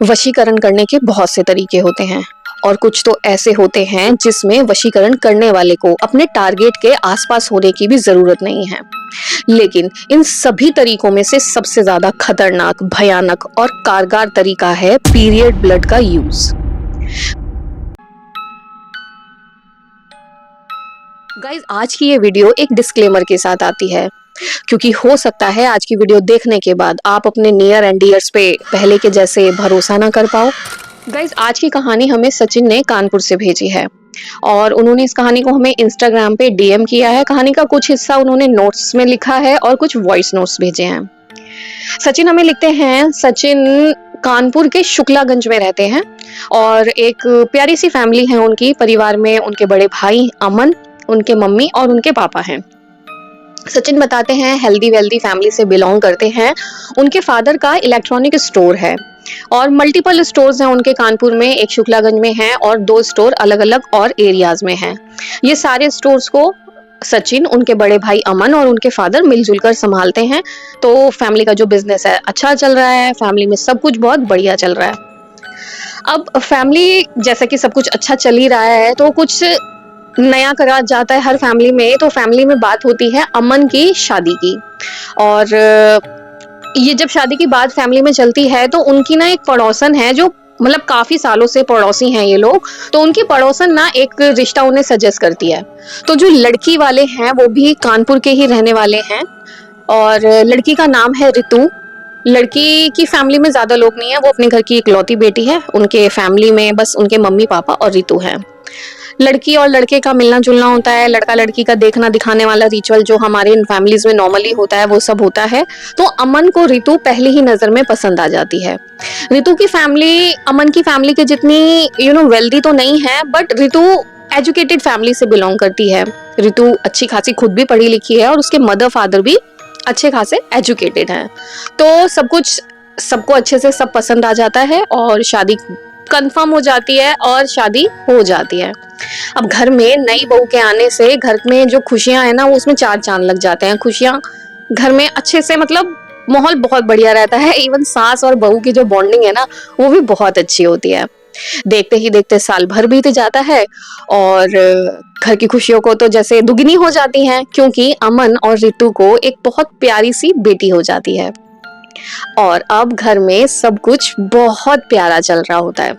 वशीकरण करने के बहुत से तरीके होते हैं और कुछ तो ऐसे होते हैं जिसमें वशीकरण करने वाले को अपने टारगेट के आसपास होने की भी जरूरत नहीं है। लेकिन इन सभी तरीकों में से सबसे ज्यादा खतरनाक, भयानक और कारगर तरीका है पीरियड ब्लड का यूज। गाइज, आज की ये वीडियो एक डिस्क्लेमर के साथ आती है क्योंकि हो सकता है आज की वीडियो देखने के बाद आप अपने नियर एंड डियर्स पे पहले के जैसे भरोसा ना कर पाओ। गाइज, आज की कहानी हमें सचिन ने कानपुर से भेजी है और उन्होंने इस कहानी को हमें इंस्टाग्राम पे डीएम किया है। कहानी का कुछ हिस्सा उन्होंने नोट्स में लिखा है और कुछ वॉइस नोट्स भेजे हैं। सचिन हमें लिखते हैं, सचिन कानपुर के शुक्लागंज में रहते हैं और एक प्यारी सी फैमिली है उनकी। परिवार में उनके बड़े भाई अमन, उनके मम्मी और उनके पापा हैं। सचिन बताते हैं हेल्दी वेल्दी फैमिली से बिलोंग करते हैं। उनके फादर का इलेक्ट्रॉनिक स्टोर है और मल्टीपल स्टोर्स हैं उनके कानपुर में। एक शुक्लागंज में है और 2 स्टोर अलग अलग और एरियाज में हैं। ये सारे स्टोर्स को सचिन, उनके बड़े भाई अमन और उनके फादर मिलजुल कर संभालते हैं। तो फैमिली का जो बिजनेस है अच्छा चल रहा है, फैमिली में सब कुछ बहुत बढ़िया चल रहा है। अब फैमिली जैसा कि सब कुछ अच्छा चल ही रहा है तो कुछ नया करा जाता है हर फैमिली में। तो फैमिली में बात होती है अमन की शादी की और ये जब शादी की बात फैमिली में चलती है तो उनकी ना एक पड़ोसन है जो मतलब काफी सालों से पड़ोसी हैं ये लोग। तो उनकी पड़ोसन ना एक रिश्ता उन्हें सजेस्ट करती है। तो जो लड़की वाले हैं वो भी कानपुर के ही रहने वाले हैं और लड़की का नाम है रितु। लड़की की फैमिली में ज्यादा लोग नहीं है, वो अपने घर की इकलौती बेटी है। उनके फैमिली में बस उनके मम्मी पापा और रितु है। लड़की और लड़के का मिलना जुलना होता है, लड़का लड़की का देखना दिखाने वाला रिचुअल जो हमारे इन फैमिलीज में नॉर्मली होता है वो सब होता है। तो अमन को रितु पहली ही नजर में पसंद आ जाती है। रितु की फैमिली अमन की फैमिली के जितनी वेल्दी तो नहीं है, बट रितु एजुकेटेड फैमिली से बिलोंग करती है। रितु अच्छी खासी खुद भी पढ़ी लिखी है और उसके मदर फादर भी अच्छे खासे एजुकेटेड हैं। तो सब कुछ सबको अच्छे से सब पसंद आ जाता है और शादी कंफर्म हो जाती है और शादी हो जाती है। अब घर में नई बहू के आने से घर में जो खुशियां है ना वो उसमें 4 चांद लग जाते हैं। खुशियां घर में अच्छे से मतलब माहौल बहुत बढ़िया रहता है। इवन सास और बहू की जो बॉन्डिंग है ना वो भी बहुत अच्छी होती है। देखते ही देखते साल भर बीत जाता है और घर की खुशियों को तो जैसे दुगनी हो जाती हैं क्योंकि अमन और रितु को एक बहुत प्यारी सी बेटी हो जाती है और अब घर में सब कुछ बहुत प्यारा चल रहा होता है।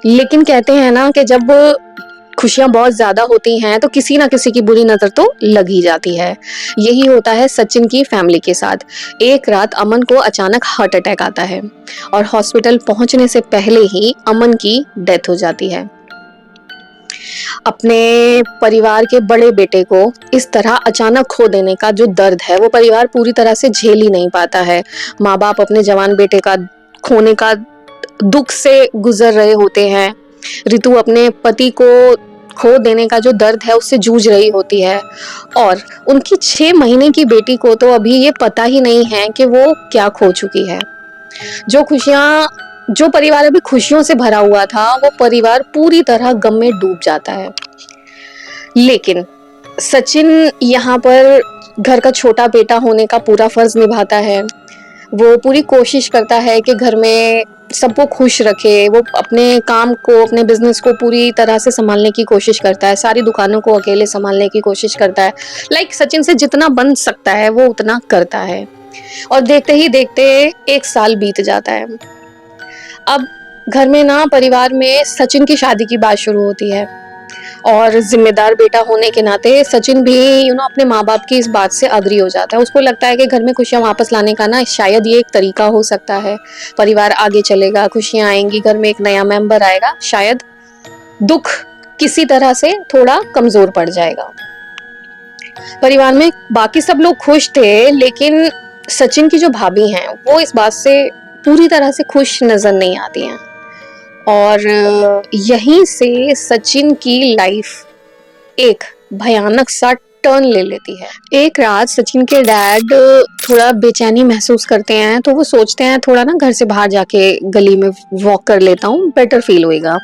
लेकिन कहते हैं ना कि जब खुशियां बहुत ज्यादा होती हैं तो किसी ना किसी की बुरी नजर तो लग ही जाती है। यही होता है सचिन की फैमिली के साथ। एक रात अमन को अचानक हार्ट अटैक आता है और हॉस्पिटल पहुंचने से पहले ही अमन की डेथ हो जाती है। अपने परिवार के बड़े बेटे को इस तरह अचानक खो देने का जो दर्द है वो परिवार पूरी तरह से झेल ही नहीं पाता है। माँ बाप अपने जवान बेटे का खोने का दुख से गुजर रहे होते हैं। रितु अपने पति को खो देने का जो दर्द है उससे जूझ रही होती है और उनकी 6 महीने की बेटी को तो अभी ये पता ही नहीं है कि वो क्या खो चुकी है। जो परिवार अभी खुशियों से भरा हुआ था वो परिवार पूरी तरह गम में डूब जाता है। लेकिन सचिन यहाँ पर घर का छोटा बेटा होने का पूरा फर्ज निभाता है। वो पूरी कोशिश करता है कि घर में सबको खुश रखे। वो अपने काम को, अपने बिजनेस को पूरी तरह से संभालने की कोशिश करता है। सारी दुकानों को अकेले संभालने की कोशिश करता है। सचिन से जितना बन सकता है वो उतना करता है और देखते ही देखते 1 साल बीत जाता है। अब घर में ना परिवार में सचिन की शादी की बात शुरू होती है और जिम्मेदार बेटा होने के नाते सचिन भी अपने माँ बाप की इस बात से अग्री हो जाता है। उसको लगता है कि घर में खुशियां वापस लाने का ना शायद ये एक तरीका हो सकता है। परिवार आगे चलेगा, खुशियां आएंगी, घर में एक नया मेंबर आएगा, शायद दुख किसी तरह से थोड़ा कमजोर पड़ जाएगा। परिवार में बाकी सब लोग खुश थे लेकिन सचिन की जो भाभी हैं वो इस बात से पूरी तरह से खुश नजर नहीं आती हैं और यहीं से सचिन की लाइफ एक भयानक सा टर्न ले लेती है। एक रात सचिन के डैड थोड़ा बेचैनी महसूस करते हैं तो वो सोचते हैं थोड़ा ना घर से बाहर जाके गली में वॉक कर लेता हूँ, बेटर फील होएगा।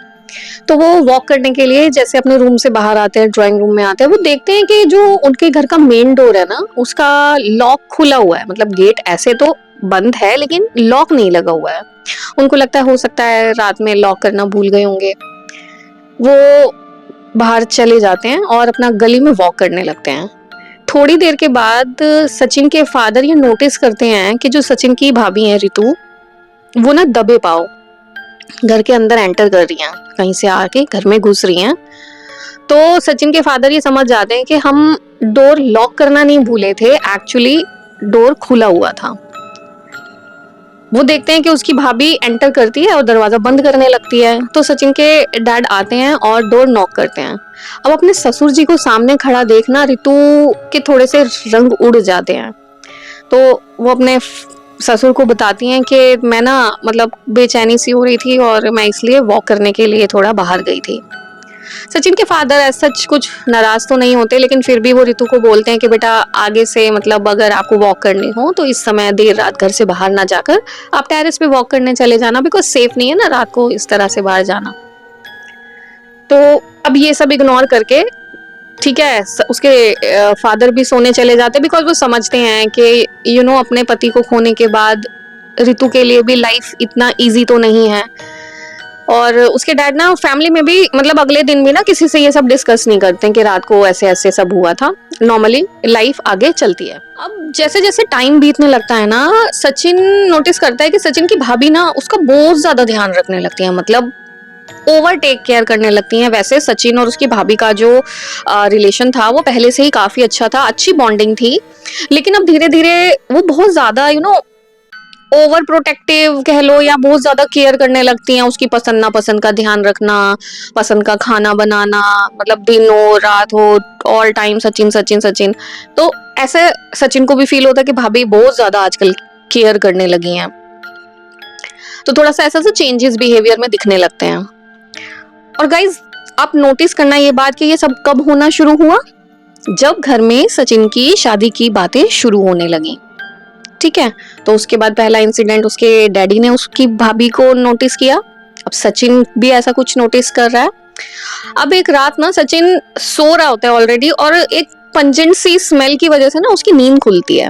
तो वो वॉक करने के लिए जैसे अपने रूम से बाहर आते हैं, ड्राइंग रूम में आते हैं, वो देखते हैं कि जो उनके घर का मेन डोर है ना, उसका लॉक खुला हुआ है। मतलब गेट ऐसे तो बंद है लेकिन लॉक नहीं लगा हुआ है। उनको लगता है हो सकता है रात में लॉक करना भूल गए होंगे। वो बाहर चले जाते हैं और अपना गली में वॉक करने लगते हैं। थोड़ी देर के बाद सचिन के फादर ये नोटिस करते हैं कि जो सचिन की भाभी है रितु, वो ना दबे पाँव घर के अंदर एंटर कर रही हैं, कहीं से आके घर में घुस रही हैं। तो सचिन के फादर ये समझ जाते हैं कि हम डोर लॉक करना नहीं भूले थे, एक्चुअली डोर खुला हुआ था। वो देखते हैं कि उसकी भाभी एंटर करती है और दरवाजा बंद करने लगती है। तो सचिन के डैड आते हैं और डोर नॉक करते हैं। अब अपने ससुर जी को सामने खड़ा देखना रितु के थोड़े से रंग उड़ जाते हैं। तो वो अपने ससुर को बताती हैं कि मैं ना मतलब बेचैनी सी हो रही थी और मैं इसलिए वॉक करने के लिए थोड़ा बाहर गई थी। सचिन के फादर ऐसा कुछ नाराज तो नहीं होते, लेकिन फिर भी वो रितु को बोलते हैं कि बेटा आगे से मतलब अगर आपको वॉक करनी हो तो इस समय देर रात घर से बाहर ना जाकर आप टेरेस पे वॉक करने चले जाना, बिकॉज सेफ नहीं है ना रात को इस तरह से बाहर जाना। तो अब ये सब इग्नोर करके ठीक है उसके फादर भी सोने चले जाते, बिकॉज वो समझते हैं कि अपने पति को खोने के बाद रितु के लिए भी लाइफ इतना इजी तो नहीं है। और उसके डैड ना फैमिली में भी मतलब अगले दिन भी ना किसी से ये सब डिस्कस नहीं करते कि रात को ऐसे ऐसे सब हुआ था। नॉर्मली लाइफ आगे चलती है। अब जैसे जैसे टाइम बीतने लगता है ना, सचिन नोटिस करता है कि सचिन की भाभी ना उसका बहुत ज्यादा ध्यान रखने लगती है, मतलब ओवर टेक केयर करने लगती हैं। वैसे सचिन और उसकी भाभी का जो रिलेशन था वो पहले से ही काफी अच्छा था, अच्छी बॉन्डिंग थी, लेकिन अब धीरे धीरे वो बहुत ज्यादा ओवर प्रोटेक्टिव कह लो या बहुत ज्यादा केयर करने लगती हैं। उसकी पसंद नापसंद का ध्यान रखना, पसंद का खाना बनाना, मतलब दिन हो रात हो ऑल टाइम सचिन सचिन सचिन। तो ऐसे सचिन को भी फील होता है कि भाभी बहुत ज्यादा आजकल केयर करने लगी हैं। तो थोड़ा सा ऐसा चेंजेस बिहेवियर में दिखने लगते हैं। और गाइज आप नोटिस करना ये बात कि ये सब कब होना शुरू हुआ, जब घर में सचिन की शादी की बातें शुरू होने लगी। ठीक है, तो उसके बाद पहला इंसिडेंट उसके डैडी ने उसकी भाभी को नोटिस किया। अब सचिन भी ऐसा कुछ नोटिस कर रहा है। अब एक रात ना सचिन सो रहा होता है ऑलरेडी, और एक पंजेंट सी स्मेल की वजह से ना उसकी नींद खुलती है।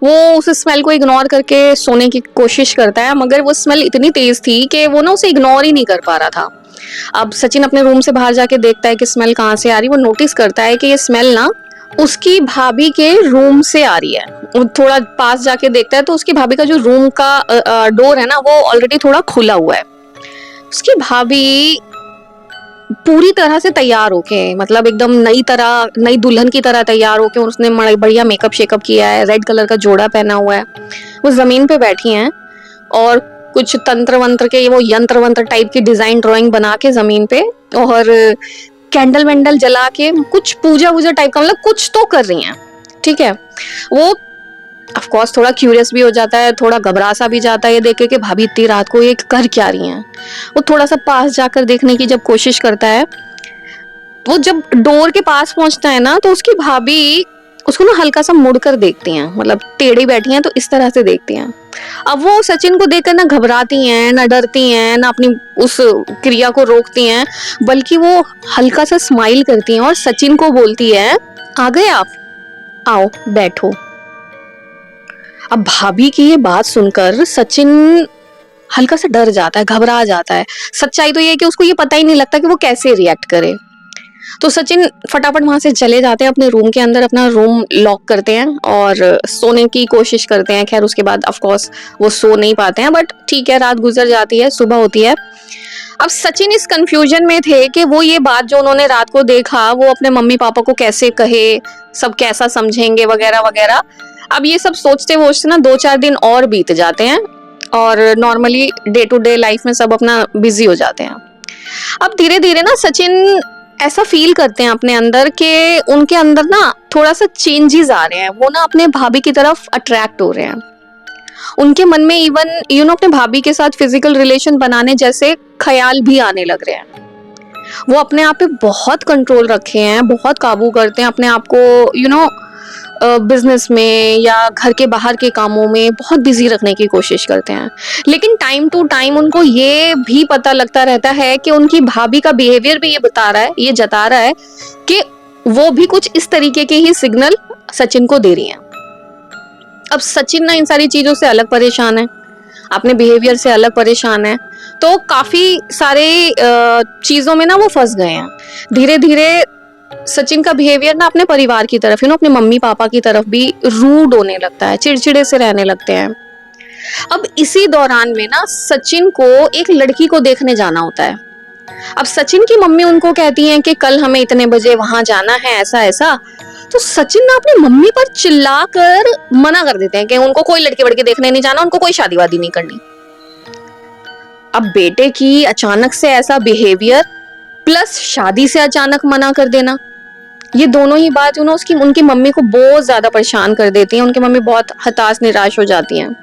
वो उस स्मेल को इग्नोर करके सोने की कोशिश करता है, मगर वो स्मेल इतनी तेज थी कि वो ना उसे इग्नोर ही नहीं कर पा रहा था। अब सचिन अपने रूम से बाहर जाके देखता है कि स्मेल कहाँ से आ रही। वो नोटिस करता है कि ये स्मेल ना उसकी भाभी के रूम से आ रही है। वो थोड़ा पास जाके देखता है तो उसकी भाभी का जो रूम का डोर है ना वो ऑलरेडी थोड़ा खुला हुआ है। उसकी भाभी पूरी तरह से तैयार होके, मतलब एकदम नई दुल्हन की तरह तैयार होके, उसने बढ़िया मेकअप शेकअप किया है, रेड कलर का जोड़ा पहना हुआ है। वो जमीन पे बैठी हैं और कुछ तंत्र वंत्र के वो यंत्र वंत्र टाइप की डिजाइन ड्राइंग बना के जमीन पे, और कैंडल वेंडल जला के कुछ पूजा वूजा टाइप का, मतलब कुछ तो कर रही हैं। ठीक है, वो ऑफ कोर्स थोड़ा क्यूरियस भी हो जाता है, थोड़ा घबरा सा भी जाता है ये देख के कि भाभी इतनी रात को ये कर क्या रही हैं। वो थोड़ा सा पास जाकर देखने की जब कोशिश करता है, वो जब डोर के पास पहुंचता है ना तो उसकी भाभी उसको ना हल्का सा मुड़कर देखती हैं, मतलब टेढ़ी बैठी हैं तो इस तरह से देखती हैं। अब वो सचिन को देखकर ना घबराती हैं, ना डरती हैं, ना अपनी उस क्रिया को रोकती हैं, बल्कि वो हल्का सा स्माइल करती हैं और सचिन को बोलती है, आ गए आप, आओ बैठो। अब भाभी की ये बात सुनकर सचिन हल्का सा डर जाता है, घबरा जाता है। सच्चाई तो ये है कि उसको ये पता ही नहीं लगता कि वो कैसे रिएक्ट करे। तो सचिन फटाफट वहां से चले जाते हैं अपने रूम के अंदर, अपना रूम लॉक करते हैं और सोने की कोशिश करते हैं। खैर उसके बाद ऑफ कोर्स वो सो नहीं पाते हैं, बट ठीक है, रात गुजर जाती है, सुबह होती है। अब सचिन इस कंफ्यूजन में थे कि वो ये बात जो उन्होंने रात को देखा वो अपने मम्मी पापा को कैसे कहे, सब कैसा समझेंगे वगैरह वगैरह। अब ये सब सोचते सोचते ना 2-4 दिन और बीत जाते हैं और normally day to day life में सब अपना बिजी हो जाते हैं। अब धीरे धीरे ना सचिन ऐसा फील करते हैं अपने अंदर कि उनके अंदर ना थोड़ा सा चेंजेस आ रहे हैं। वो ना अपने भाभी की तरफ अट्रैक्ट हो रहे हैं। उनके मन में इवन अपने भाभी के साथ फिजिकल रिलेशन बनाने जैसे ख्याल भी आने लग रहे हैं। वो अपने आप पे बहुत कंट्रोल रखे हैं, बहुत काबू करते हैं अपने आप को, बिजनेस में या घर के बाहर के कामों में बहुत बिजी रखने की कोशिश करते हैं, लेकिन टाइम टू टाइम उनको ये भी पता लगता रहता है कि उनकी भाभी का बिहेवियर भी ये बता रहा है, ये जता रहा है कि वो भी कुछ इस तरीके के ही सिग्नल सचिन को दे रही हैं। अब सचिन ना इन सारी चीजों से अलग परेशान है, अपने बिहेवियर से अलग परेशान है, तो काफी सारे चीजों में ना वो फंस गए हैं। धीरे धीरे सचिन का बिहेवियर ना अपने परिवार की तरफ, अपने मम्मी पापा की तरफ भी रूड होने लगता है, चिड़चिड़े से रहने लगते हैं। अब इसी दौरान में ना सचिन को एक लड़की को देखने जाना होता है। अब सचिन की मम्मी उनको कहती हैं कि कल हमें इतने बजे वहां जाना है, ऐसा ऐसा। तो सचिन ना अपनी मम्मी पर चिल्लाकर मना कर देते हैं कि उनको कोई लड़के वड़के देखने नहीं जाना, उनको कोई शादी वादी नहीं करनी। अब बेटे की अचानक से ऐसा बिहेवियर प्लस शादी से अचानक मना कर देना, ये दोनों ही बात उसकी उनकी मम्मी को बहुत ज्यादा परेशान कर देती है। उनकी मम्मी बहुत हताश निराश हो जाती हैं।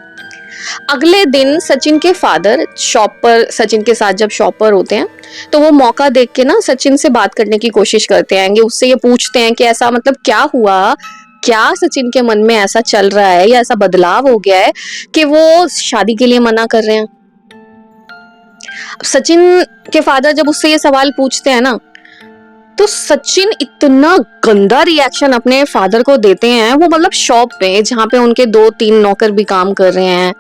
अगले दिन सचिन के फादर शॉप पर, सचिन के साथ जब शॉप पर होते हैं, तो वो मौका देख के ना सचिन से बात करने की कोशिश करते हैं, उससे ये पूछते हैं कि ऐसा मतलब क्या हुआ, क्या सचिन के मन में ऐसा चल रहा है या ऐसा बदलाव हो गया है कि वो शादी के लिए मना कर रहे हैं। सचिन के फादर जब उससे ये सवाल पूछते हैं ना, तो सचिन इतना गंदा रिएक्शन अपने फादर को देते हैं। वो मतलब शॉप पे, जहाँ पे उनके 2-3 नौकर भी काम कर रहे हैं,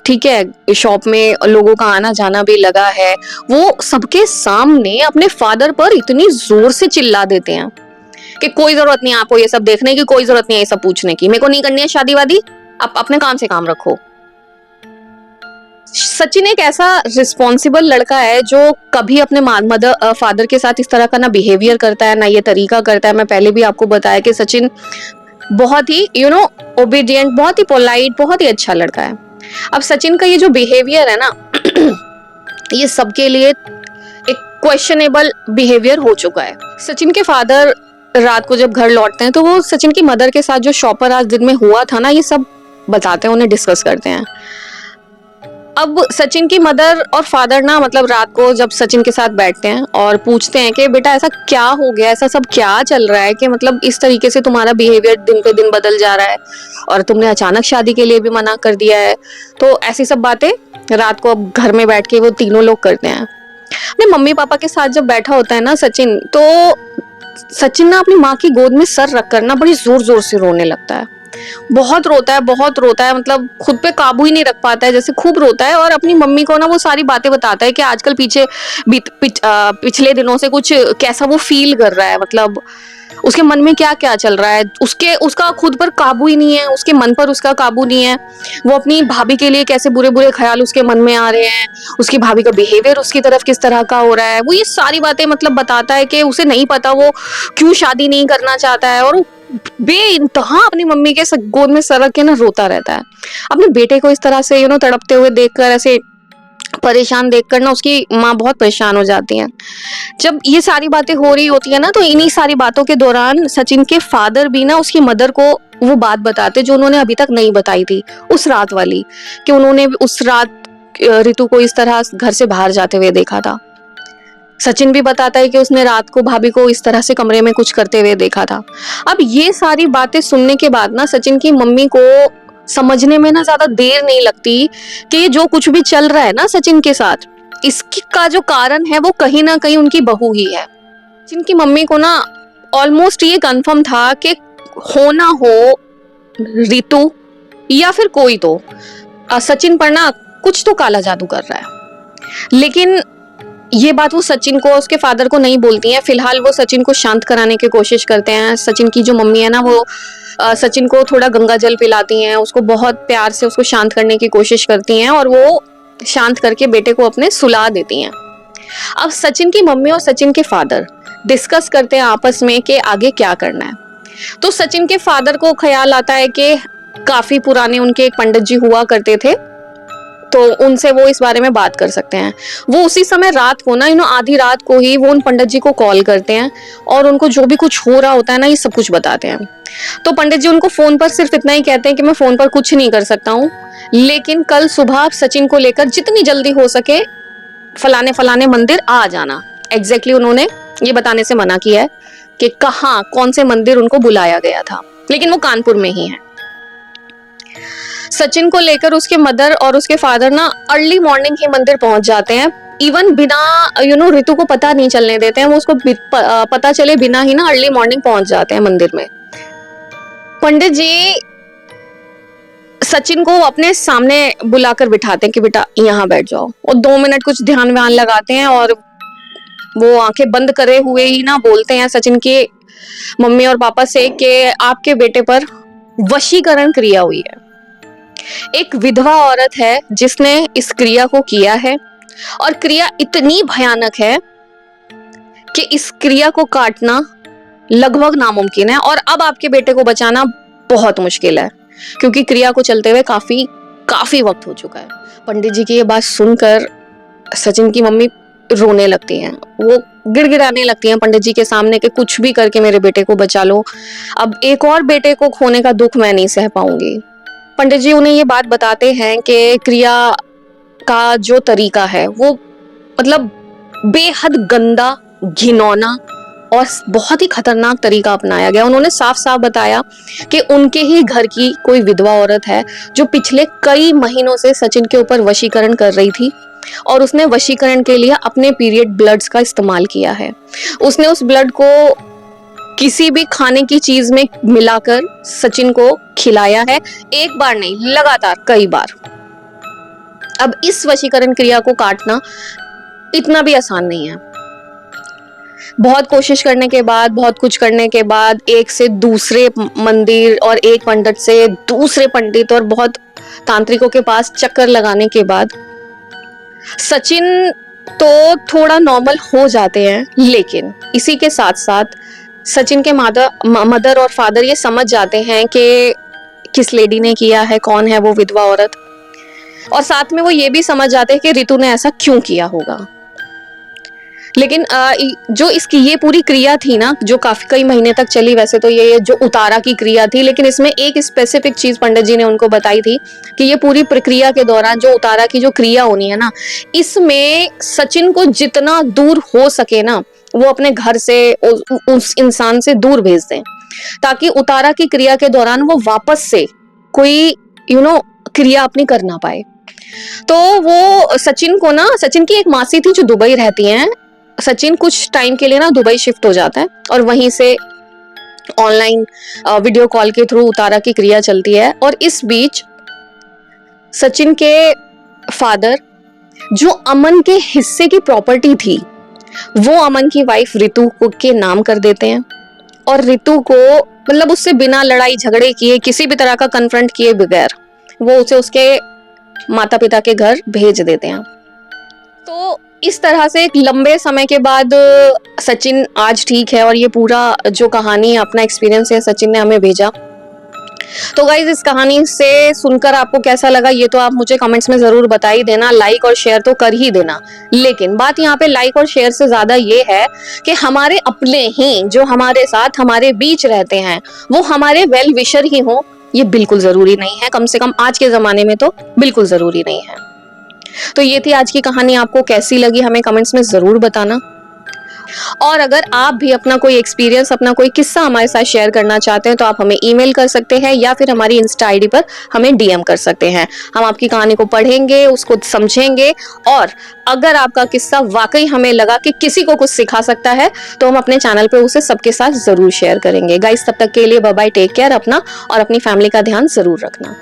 ठीक है, शॉप में लोगों का आना जाना भी लगा है, वो सबके सामने अपने फादर पर इतनी जोर से चिल्ला देते हैं कि कोई जरूरत नहीं है आपको ये सब देखने की, कोई जरूरत नहीं है ये सब पूछने की, मेरे को नहीं करनी है शादी वादी, आप अपने काम से काम रखो। सचिन एक ऐसा रिस्पॉन्सिबल लड़का है जो कभी अपने फादर के साथ इस तरह का ना बिहेवियर करता है, ना ये तरीका करता है। मैं पहले भी आपको बताया कि सचिन बहुत ही ओबीडियंट, बहुत ही पोलाइट, बहुत ही अच्छा लड़का है। अब सचिन का ये जो बिहेवियर है ना ये सबके लिए एक क्वेश्चनेबल बिहेवियर हो चुका है। सचिन के फादर रात को जब घर लौटते हैं तो वो सचिन की मदर के साथ जो शॉप पर आज दिन में हुआ था ना, ये सब बताते हैं, उन्हें डिस्कस करते हैं। अब सचिन की मदर और फादर ना मतलब रात को जब सचिन के साथ बैठते हैं और पूछते हैं कि बेटा ऐसा क्या हो गया, ऐसा सब क्या चल रहा है कि मतलब इस तरीके से तुम्हारा बिहेवियर दिन पे दिन बदल जा रहा है और तुमने अचानक शादी के लिए भी मना कर दिया है। तो ऐसी सब बातें रात को अब घर में बैठ के वो तीनों लोग करते हैं। अपने मम्मी पापा के साथ जब बैठा होता है ना सचिन, तो सचिन ना अपनी माँ की गोद में सर रखकर ना बड़ी जोर जोर से रोने लगता है। बहुत रोता है, बहुत रोता है, मतलब खुद पे काबू ही नहीं रख पाता है, जैसे खूब रोता है। और अपनी मम्मी को ना वो सारी बातें बताता है कि आजकल पिछले दिनों से कुछ कैसा वो फील कर रहा है, मतलब उसके मन में क्या क्या चल रहा है, उसका खुद पर काबू ही नहीं है, उसके मन पर उसका काबू नहीं है। वो अपनी भाभी के लिए कैसे बुरे बुरे ख्याल उसके मन में आ रहे हैं, उसकी भाभी का बिहेवियर उसकी तरफ किस तरह का हो रहा है, वो ये सारी बातें मतलब बताता है कि उसे नहीं पता वो क्यों शादी नहीं करना चाहता है। और बेइंतहा अपनी मम्मी के गोद में सर रख के ना रोता रहता है। अपने बेटे को इस तरह से तड़पते हुए देखकर, ऐसे परेशान देखकर ना उसकी माँ बहुत परेशान हो जाती है। जब ये सारी बातें हो रही होती है ना, तो इन्हीं सारी बातों के दौरान सचिन के फादर भी ना उसकी मदर को वो बात बताते जो उन्होंने अभी तक नहीं बताई थी, उस रात वाली, कि उन्होंने उस रात रितु को इस तरह घर से बाहर जाते हुए देखा था। सचिन भी बताता है कि उसने रात को भाभी को इस तरह से कमरे में कुछ करते हुए देखा था। अब ये सारी बातें सुनने के बाद ना सचिन की मम्मी को समझने में ना ज्यादा देर नहीं लगती कि जो कुछ भी चल रहा है ना सचिन के साथ, इसका जो कारण है वो कहीं ना कहीं उनकी बहू ही है। सचिन की मम्मी को ना ऑलमोस्ट ये कंफर्म था कि हो ना हो रितु या फिर कोई तो सचिन पर ना कुछ तो काला जादू कर रहा है। लेकिन ये बात वो सचिन को, उसके फादर को नहीं बोलती हैं। फिलहाल वो सचिन को शांत कराने की कोशिश करते हैं। सचिन की जो मम्मी है ना, वो सचिन को थोड़ा गंगा जल पिलाती हैं, उसको बहुत प्यार से उसको शांत करने की कोशिश करती हैं और वो शांत करके बेटे को अपने सुला देती हैं। अब सचिन की मम्मी और सचिन के फादर डिस्कस करते हैं आपस में कि आगे क्या करना है। तो सचिन के फादर को ख्याल आता है कि काफी पुराने उनके एक पंडित जी हुआ करते थे, तो उनसे वो इस बारे में बात कर सकते हैं। वो उसी समय रात को ना आधी रात को ही वो उन पंडित जी को कॉल करते हैं और उनको जो भी कुछ हो रहा होता है ना, ये सब कुछ बताते हैं। तो पंडित जी उनको फोन पर सिर्फ इतना ही कहते हैं कि मैं फोन पर कुछ नहीं कर सकता हूँ, लेकिन कल सुबह आप सचिन को लेकर जितनी जल्दी हो सके फलाने फलाने मंदिर आ जाना। एग्जैक्टली उन्होंने ये बताने से मना किया है कि कहाँ कौन से मंदिर उनको बुलाया गया था, लेकिन वो कानपुर में ही है। सचिन को लेकर उसके मदर और उसके फादर ना अर्ली मॉर्निंग ही मंदिर पहुंच जाते हैं, इवन बिना ऋतु को पता नहीं चलने देते हैं, वो उसको पता चले बिना ही ना अर्ली मॉर्निंग पहुंच जाते हैं मंदिर में। पंडित जी सचिन को अपने सामने बुलाकर बिठाते हैं कि बेटा यहाँ बैठ जाओ, और 2 मिनट कुछ ध्यान व्यान लगाते हैं और वो आंखें बंद करे हुए ही ना बोलते हैं सचिन के मम्मी और पापा से कि आपके बेटे पर वशीकरण क्रिया हुई है। एक विधवा औरत है जिसने इस क्रिया को किया है, और क्रिया इतनी भयानक है कि इस क्रिया को काटना लगभग नामुमकिन है, और अब आपके बेटे को बचाना बहुत मुश्किल है, क्योंकि क्रिया को चलते हुए काफी वक्त हो चुका है। पंडित जी की ये बात सुनकर सचिन की मम्मी रोने लगती हैं, वो गिड़गिड़ाने लगती हैं पंडित जी के सामने कि कुछ भी करके मेरे बेटे को बचा लो, अब एक और बेटे को खोने का दुख मैं नहीं सह पाऊंगी। पंडित जी उन्हें ये बात बताते हैं कि क्रिया का जो तरीका है वो मतलब बेहद गंदा, घिनौना और बहुत ही खतरनाक तरीका अपनाया गया। उन्होंने साफ साफ बताया कि उनके ही घर की कोई विधवा औरत है जो पिछले कई महीनों से सचिन के ऊपर वशीकरण कर रही थी, और उसने वशीकरण के लिए अपने पीरियड ब्लड्स का इस्तेमाल किया है। उसने उस ब्लड को किसी भी खाने की चीज में मिलाकर सचिन को खिलाया है, एक बार नहीं, लगातार कई बार। अब इस वशीकरण क्रिया को काटना इतना भी आसान नहीं है। बहुत कोशिश करने के बाद, बहुत कुछ करने के बाद, एक से दूसरे मंदिर और एक पंडित से दूसरे पंडित और बहुत तांत्रिकों के पास चक्कर लगाने के बाद सचिन तो थोड़ा नॉर्मल हो जाते हैं, लेकिन इसी के साथ साथ सचिन के मदर और फादर ये समझ जाते हैं कि किस लेडी ने किया है, कौन है वो विधवा औरत, और साथ में वो ये भी समझ जाते हैं कि ऋतु ने ऐसा क्यों किया होगा। लेकिन जो इसकी ये पूरी क्रिया थी ना, जो काफी कई महीने तक चली, वैसे तो ये जो उतारा की क्रिया थी, लेकिन इसमें एक स्पेसिफिक चीज पंडित जी ने उनको बताई थी कि ये पूरी प्रक्रिया के दौरान जो उतारा की जो क्रिया होनी है ना, इसमें सचिन को जितना दूर हो सके ना वो अपने घर से उस इंसान से दूर भेज दें, ताकि उतारा की क्रिया के दौरान वो वापस से कोई क्रिया अपनी कर ना पाए। तो वो सचिन को ना, सचिन की एक मासी थी जो दुबई रहती हैं, सचिन कुछ टाइम के लिए ना दुबई शिफ्ट हो जाता है, और वहीं से ऑनलाइन वीडियो कॉल के थ्रू उतारा की क्रिया चलती है। और इस बीच सचिन के फादर जो अमन के हिस्से की प्रॉपर्टी थी वो अमन की वाइफ ऋतु के नाम कर देते हैं, और ऋतु को मतलब उससे बिना लड़ाई झगड़े किए, किसी भी तरह का कन्फ्रंट किए बगैर वो उसे उसके माता पिता के घर भेज देते हैं। तो इस तरह से एक लंबे समय के बाद सचिन आज ठीक है, और ये पूरा जो कहानी अपना एक्सपीरियंस है सचिन ने हमें भेजा। तो गाइज इस कहानी से सुनकर आपको कैसा लगा ये तो आप मुझे कमेंट्स में जरूर बता ही देना, लाइक और शेयर तो कर ही देना। लेकिन बात यहाँ पे लाइक और शेयर से ज्यादा ये है कि हमारे अपने ही जो हमारे साथ हमारे बीच रहते हैं वो हमारे वेल विशर ही हो, ये बिल्कुल जरूरी नहीं है, कम से कम आज के जमाने में तो बिल्कुल जरूरी नहीं है। तो ये थी आज की कहानी, आपको कैसी लगी हमें कमेंट्स में जरूर बताना। और अगर आप भी अपना कोई एक्सपीरियंस, अपना कोई किस्सा हमारे साथ शेयर करना चाहते हैं तो आप हमें ईमेल कर सकते हैं, या फिर हमारी इंस्टा आईडी पर हमें डीएम कर सकते हैं। हम आपकी कहानी को पढ़ेंगे, उसको समझेंगे, और अगर आपका किस्सा वाकई हमें लगा कि किसी को कुछ सिखा सकता है तो हम अपने चैनल पे उसे सबके साथ जरूर शेयर करेंगे। गाइस तब तक के लिए बाय बाय, टेक केयर अपना और अपनी फैमिली का ध्यान जरूर रखना।